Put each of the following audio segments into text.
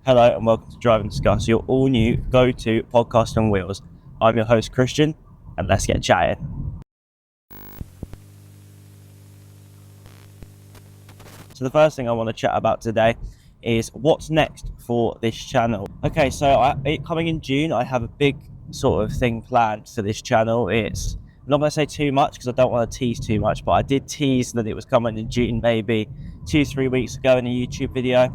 Hello and welcome to Drive and Discuss, your all new go-to podcast on wheels. I'm your host Christian, and let's get chatting. So the first thing I want to chat about today is what's next for this channel. Okay, so coming in June, I have a big sort of thing planned for this channel. I'm not going to say too much because I don't want to tease too much, but I did tease that it was coming in June maybe 2-3 weeks ago in a YouTube video.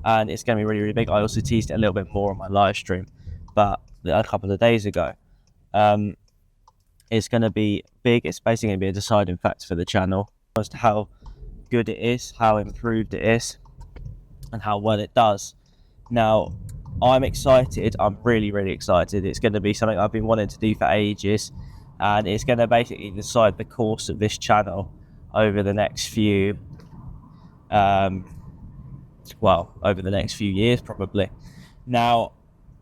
And it's going to be really, really big. I also teased it a little bit more on my live stream, but a couple of days ago. It's going to be big. It's basically going to be a deciding factor for the channel as to how good it is, how improved it is, and how well it does. Now, I'm excited. I'm really, really excited. It's going to be something I've been wanting to do for ages, and it's going to basically decide the course of this channel over the next few over the next few years probably. Now,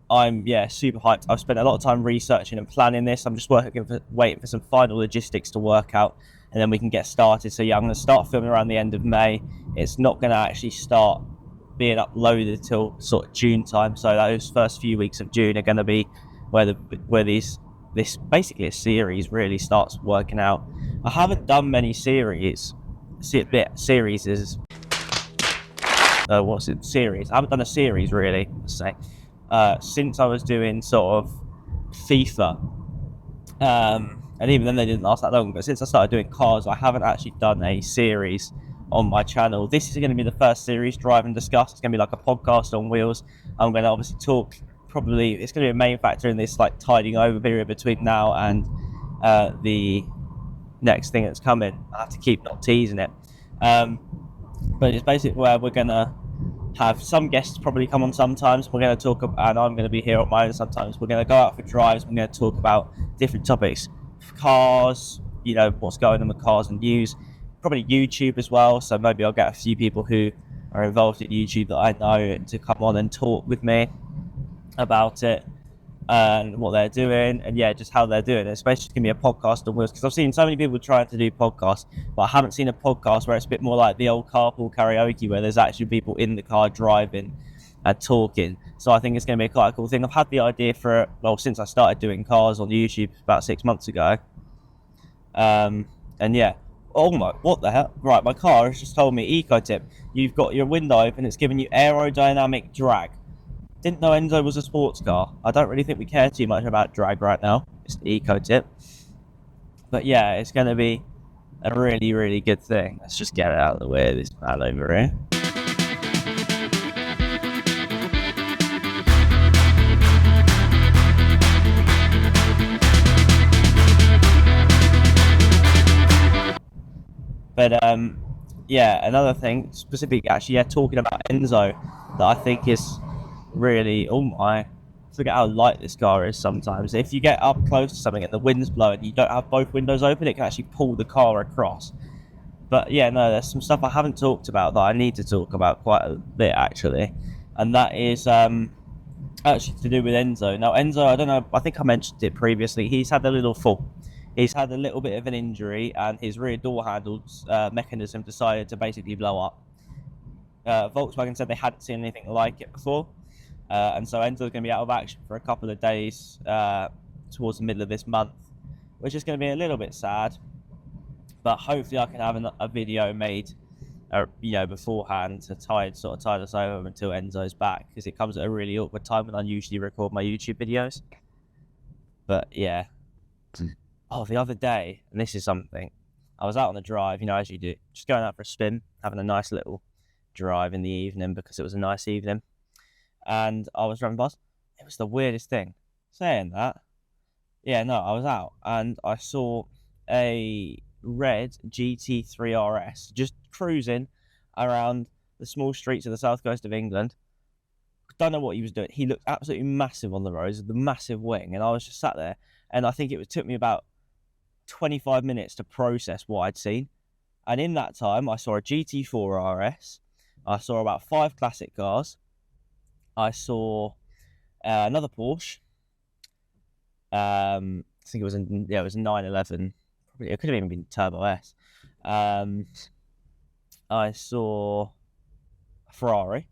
I'm super hyped. I've spent a lot of time researching and planning this. I'm just waiting for some final logistics to work out, and then we can get started. So yeah, I'm going to start filming around the end of May. It's not going to actually start being uploaded till sort of June time. So those first few weeks of June are going to be where this basically a series really starts working out. I haven't done many series. Series. I haven't done a series really, let's say, since I was doing sort of FIFA, and even then they didn't last that long. But since I started doing cars, I haven't actually done a series on my channel. This is going to be the first series, Drive and Discuss. It's going to be like a podcast on wheels. I'm going to obviously talk. Probably it's going to be a main factor in this like tiding over period between now and the next thing that's coming. I have to keep not teasing it. But it's basically where we're going to have some guests probably come on sometimes. We're going to talk about, and I'm going to be here on my own sometimes. We're going to go out for drives. We're going to talk about different topics. Cars, what's going on with cars and news. Probably YouTube as well. So maybe I'll get a few people who are involved in YouTube that I know to come on and talk with me about it and what they're doing, and just how they're doing it. Especially it's going to be a podcast on wheels, because I've seen so many people trying to do podcasts, but I haven't seen a podcast where it's a bit more like the old carpool karaoke, where there's actually people in the car driving and talking. So I think it's going to be quite a cool thing. I've had the idea for it, since I started doing cars on YouTube about 6 months ago. What the hell? Right, my car has just told me, eco tip, you've got your window open, it's giving you aerodynamic drag. Didn't know Enzo was a sports car. I don't really think we care too much about drag right now. It's the eco tip. But yeah, it's going to be a really, really good thing. Let's just get it out of the way, this man over here. But another thing, specifically actually, talking about Enzo, that I think is really, forget how light this car is sometimes. If you get up close to something and the wind's blowing and you don't have both windows open, it can actually pull the car across. But there's some stuff I haven't talked about that I need to talk about quite a bit actually, and that is actually to do with Enzo. Now Enzo, I don't know, I think I mentioned it previously, he's had a little fall. He's had a little bit of an injury, and his rear door handles mechanism decided to basically blow up. Volkswagen said they hadn't seen anything like it before. And so Enzo's going to be out of action for a couple of days towards the middle of this month, which is going to be a little bit sad. But hopefully I can have a video made, beforehand to tide us over until Enzo's back, because it comes at a really awkward time when I usually record my YouTube videos. But yeah. The other day, and this is something, I was out on the drive, as you do, just going out for a spin, having a nice little drive in the evening because it was a nice evening. And I was driving past. It was the weirdest thing. Saying that, I was out and I saw a red GT3 RS just cruising around the small streets of the south coast of England. Don't know what he was doing. He looked absolutely massive on the roads with the massive wing, and I was just sat there, and I think it took me about 25 minutes to process what I'd seen. And in that time, I saw a GT4 RS. I saw about 5 classic cars. I saw another Porsche. I think it was it was a 911. Probably it could have even been Turbo S. I saw a Ferrari.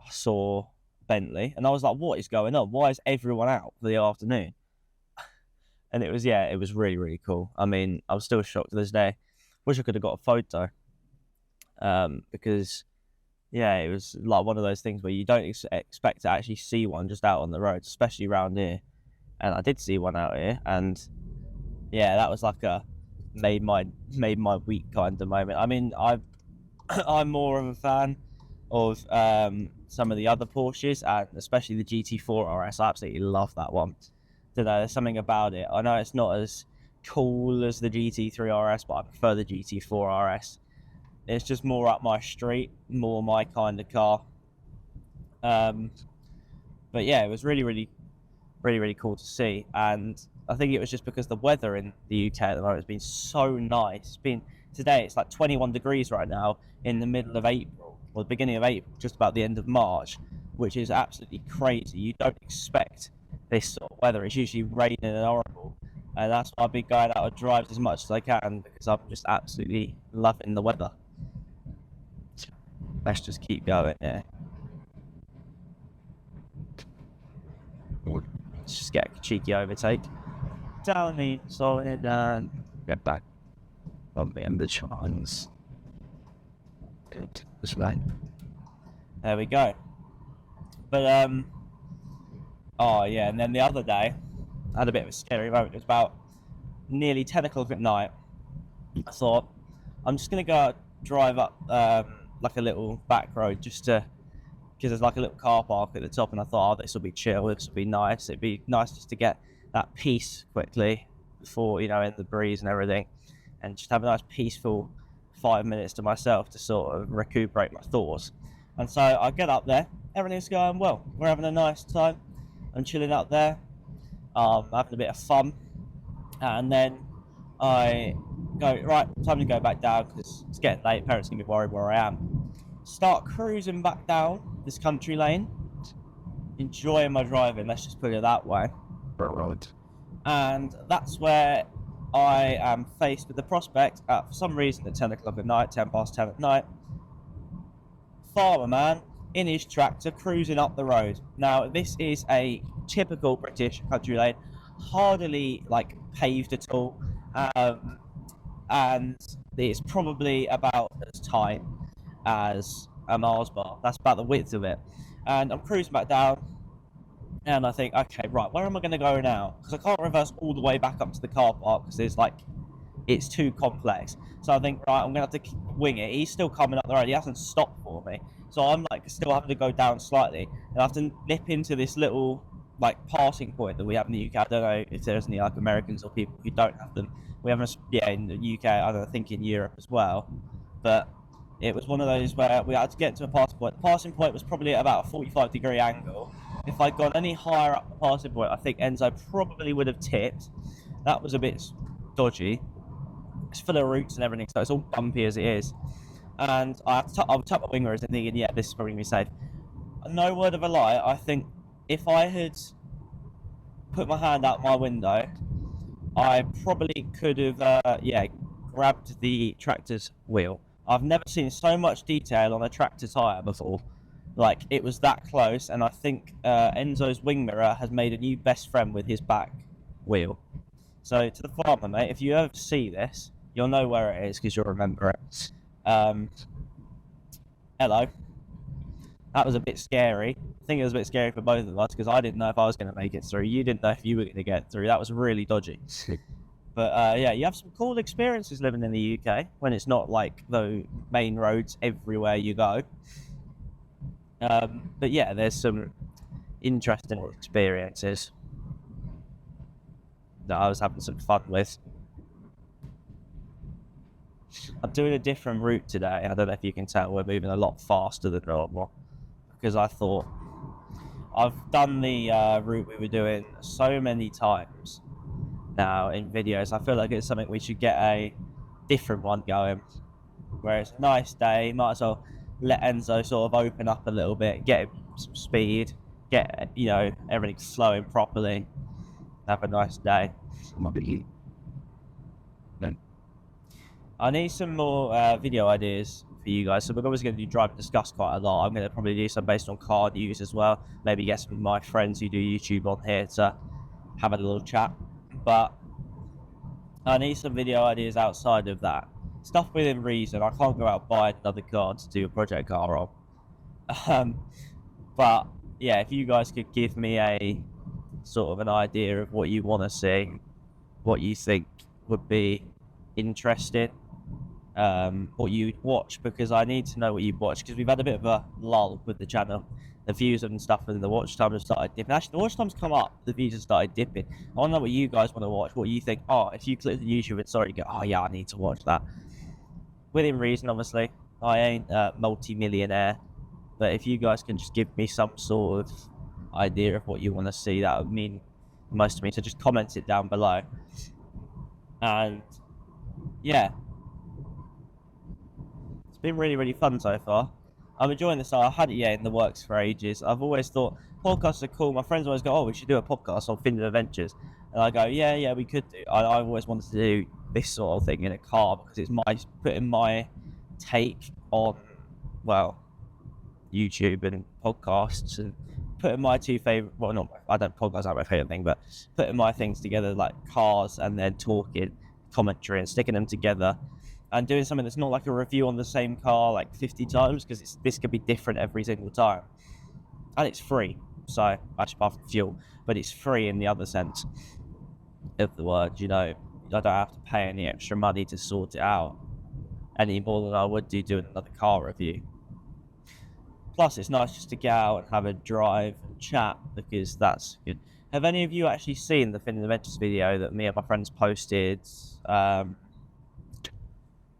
I saw Bentley, and I was like, what is going on? Why is everyone out for the afternoon? And it was really, really cool. I mean, I was still shocked to this day. Wish I could have got a photo, because it was like one of those things where you don't expect to actually see one just out on the road, especially around here. And I did see one out here, and that was like a made my week kind of moment. I mean, I'm more of a fan of some of the other Porsches, and especially the GT4 RS. I absolutely love that one. Don't know, there's something about it. I know it's not as cool as the GT3 RS, but I prefer the GT4 RS. It's just more up my street, more my kind of car. But yeah, it was really, really, really, really cool to see. And I think it was just because the weather in the UK at the moment has been so nice. Today it's like 21 degrees right now in the middle of April, or the beginning of April, just about the end of March, which is absolutely crazy. You don't expect this sort of weather. It's usually raining and horrible, and that's why I've been going out on drives as much as I can, because I'm just absolutely loving the weather. Let's just keep going. Let's just get a cheeky overtake down the solid and get back on the end of the chance. This way. There we go. But and then the other day I had a bit of a scary moment. It was about nearly 10 o'clock at night. I thought, I'm just gonna go drive up like a little back road, just to, because there's like a little car park at the top, and I thought, this will be chill, this will be nice. It'd be nice just to get that peace quickly before, in the breeze and everything, and just have a nice peaceful 5 minutes to myself to sort of recuperate my thoughts. And so I get up there, everything's going well, we're having a nice time, I'm chilling up there, having a bit of fun, and then I go, right, time to go back down because it's getting late, parents are going to be worried where I am. Start cruising back down this country lane, enjoying my driving, let's just put it that way. Right. And that's where I am faced with the prospect, for some reason, at 10 o'clock at night, 10 past 10 at night, farmer man in his tractor cruising up the road. Now, this is a typical British country lane, hardly paved at all, and it's probably about as tight as a Mars bar. That's about the width of it. And I'm cruising back down, and I think, okay, right, where am I going to go now? Because I can't reverse all the way back up to the car park because it's too complex. So I think, right, I'm going to have to wing it. He's still coming up the road. He hasn't stopped for me. So I'm still having to go down slightly, and I have to nip into this little passing point that we have in the UK. I don't know if there's any Americans or people who don't have them. We have in the UK. I think in Europe as well. But it was one of those where we had to get to a passing point. The passing point was probably at about a 45-degree angle. If I'd gone any higher up the passing point, I think Enzo probably would have tipped. That was a bit dodgy. It's full of roots and everything, so it's all bumpy as it is. And I would tap my wing mirrors and thinking, yeah, this is probably going to be safe. No word of a lie, I think if I had put my hand out my window, I probably could have, grabbed the tractor's wheel. I've never seen so much detail on a tractor tyre before. It was that close, and I think Enzo's wing mirror has made a new best friend with his back wheel. So to the farmer, mate, if you ever see this, you'll know where it is because you'll remember it. Hello. That was a bit scary. I think it was a bit scary for both of us because I didn't know if I was going to make it through. You didn't know if you were going to get through. That was really dodgy. But you have some cool experiences living in the UK when it's not the main roads everywhere you go. But yeah, there's some interesting experiences that I was having some fun with. I'm doing a different route today. I don't know if you can tell, we're moving a lot faster than normal because I thought I've done the route we were doing so many times now in videos. I feel like it's something we should get a different one going where it's a nice day, might as well let Enzo sort of open up a little bit, get him some speed, get everything flowing properly, have a nice day. I need some more video ideas for you guys. So we're always going to do drive and discuss quite a lot. I'm going to probably do some based on car news as well. Maybe get some of my friends who do YouTube on here to have a little chat. But I need some video ideas outside of that. Stuff within reason. I can't go out and buy another car to do a project car on. But yeah, if you guys could give me a sort of an idea of what you want to see, what you think would be interesting, what you'd watch, because I need to know what you'd watch, because we've had a bit of a lull with the channel. The views and stuff and the watch time have started dipping. Actually, the watch time's come up, the views have started dipping. I want to know what you guys want to watch, what you think. Oh, if you click the YouTube, it's already go, oh yeah, I need to watch that. Within reason, obviously. I ain't a multi-millionaire, but if you guys can just give me some sort of idea of what you want to see, that would mean most to me. So just comment it down below. And yeah, it's been really, really fun so far. I'm enjoying this. I had it in the works for ages. I've always thought podcasts are cool. My friends always go, oh, we should do a podcast on Findon Adventures. And I go, yeah, we could do. I always wanted to do this sort of thing in a car, because it's putting my take on, well, YouTube and podcasts, and putting my two favorite, well, not, I don't, podcasts aren't my favorite thing, but putting my things together, like cars, and then talking, commentary, and sticking them together, and doing something that's not like a review on the same car like 50 times, because this could be different every single time, and it's free. So actually, apart from fuel, but it's free in the other sense of the word. You know, I don't have to pay any extra money to sort it out any more than I would do doing another car review. Plus, it's nice just to get out and have a drive and chat, because that's good. Have any of you actually seen the Findon Adventures video that me and my friends posted?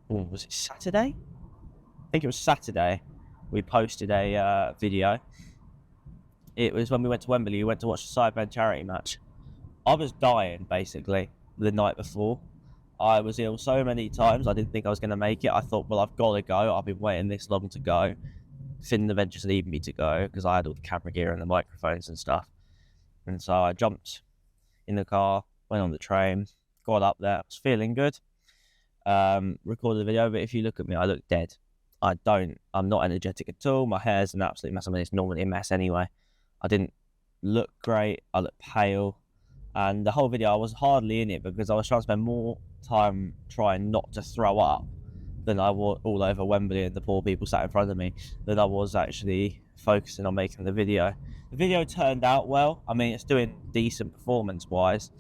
Was it Saturday? I think it was Saturday. We posted a video. It was when we went to Wembley. We went to watch the Sidemen charity match. I was dying, basically, the night before. I was ill so many times, I didn't think I was going to make it. I thought, well, I've got to go. I've been waiting this long to go. Findon Adventures needed me to go, because I had all the camera gear and the microphones and stuff. And so I jumped in the car, went on the train, got up there. I was feeling good. Recorded the video, but if you look at me, I look dead. I'm not energetic at all. My hair's an absolute mess. I mean, it's normally a mess anyway. I didn't look great. I looked pale. And the whole video, I was hardly in it, because I was trying to spend more time trying not to throw up than I was all over Wembley and the poor people sat in front of me, than I was actually focusing on making the video. The video turned out well. I mean, it's doing decent performance-wise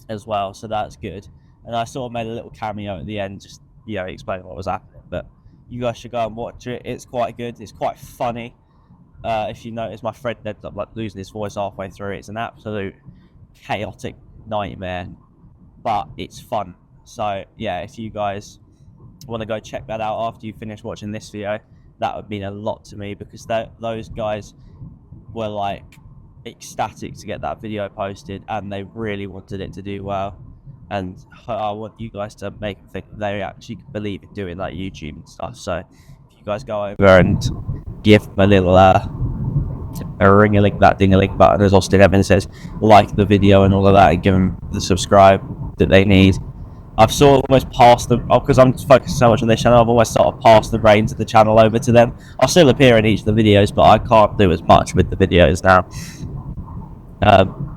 as well, so that's good. And I sort of made a little cameo at the end, just, you know, explaining what was happening. But you guys should go and watch it. It's quite good. It's quite funny. If you notice, my friend ended up like losing his voice halfway through. It's an absolute chaotic nightmare, but it's fun. So yeah, if you guys want to go check that out after you finish watching this video, that would mean a lot to me, because those guys were like ecstatic to get that video posted, and they really wanted it to do well. And I want you guys to make them think they actually believe in doing like YouTube and stuff. So if you guys go over and give them a little a ring-a-ling, that ding-a-ling button, as Austin Evans says, like the video and all of that, and give them the subscribe that they need. I've sort of almost passed the, because I'm focused so much on this channel, I've almost sort of passed the reins of the channel over to them. I'll still appear in each of the videos, but I can't do as much with the videos now.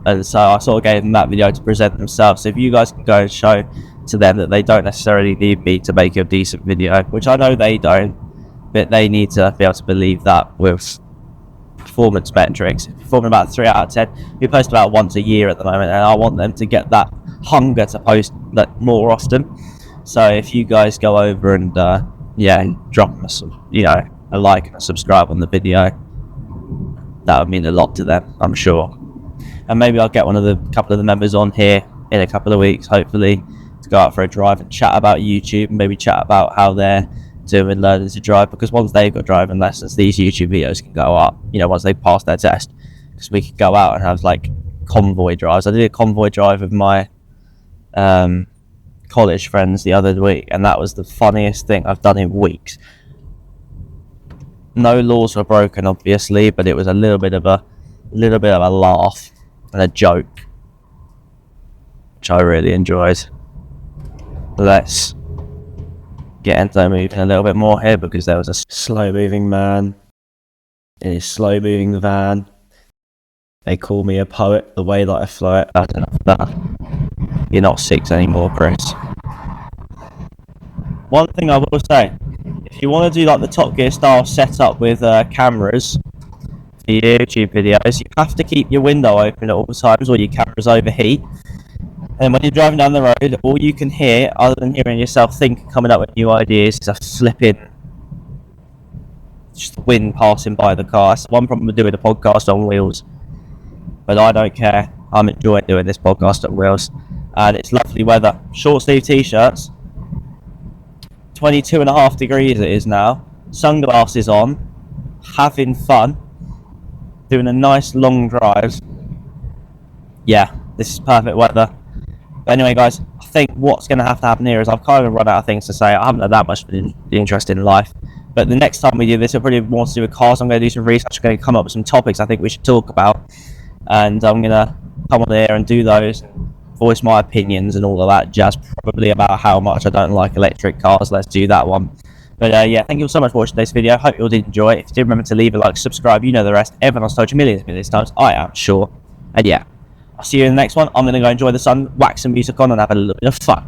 And so I sort of gave them that video to present themselves. So if you guys can go and show to them that they don't necessarily need me to make a decent video, which I know they don't, but they need to be able to believe that with performance metrics. Performing about 3 out of 10. We post about once a year at the moment, and I want them to get that hunger to post like more often. So if you guys go over and drop them a like and a subscribe on the video, that would mean a lot to them, I'm sure. And maybe I'll get couple of the members on here in a couple of weeks, hopefully, to go out for a drive and chat about YouTube, and maybe chat about how they're doing learning to drive, because once they've got driving lessons, these YouTube videos can go up, once they pass their test, because we could go out and have like convoy drives. I did a convoy drive with my college friends the other week, and that was the funniest thing I've done in weeks. No laws were broken, obviously, but it was a little bit of a laugh and a joke, which I really enjoyed. Let's get Enzo moving a little bit more here because there was a slow moving man in his slow moving van. They call me a poet the way that I flow it. That's enough of that. You're not 6 anymore, Chris. One thing I will say, if you want to do like the Top Gear style setup with cameras for your YouTube videos, you have to keep your window open at all times or your cameras overheat. And when you're driving down the road, all you can hear, other than hearing yourself think, coming up with new ideas, is a flipping, just the wind passing by the car. That's one problem with doing a podcast on wheels. But I don't care. I'm enjoying doing this podcast on wheels. And it's lovely weather. Short sleeve t-shirts. 22.5 degrees it is now. Sunglasses on. Having fun. Doing a nice long drive. Yeah, this is perfect weather. But anyway, guys, I think what's going to happen here is I've kind of run out of things to say. I haven't had that much interest in life. But the next time we do this, I'll probably want to do with cars. I'm going to do some research. I'm going to come up with some topics I think we should talk about. And I'm going to come on there and do those. Voice my opinions and all of that jazz. Probably about how much I don't like electric cars. Let's do that one. But yeah, thank you all so much for watching today's video. Hope you all did enjoy it. If you did, remember to leave a like, subscribe. You know the rest. Everyone else told you millions times. I am sure. And yeah. I'll see you in the next one. I'm going to go enjoy the sun, whack some music on, and have a little bit of fun.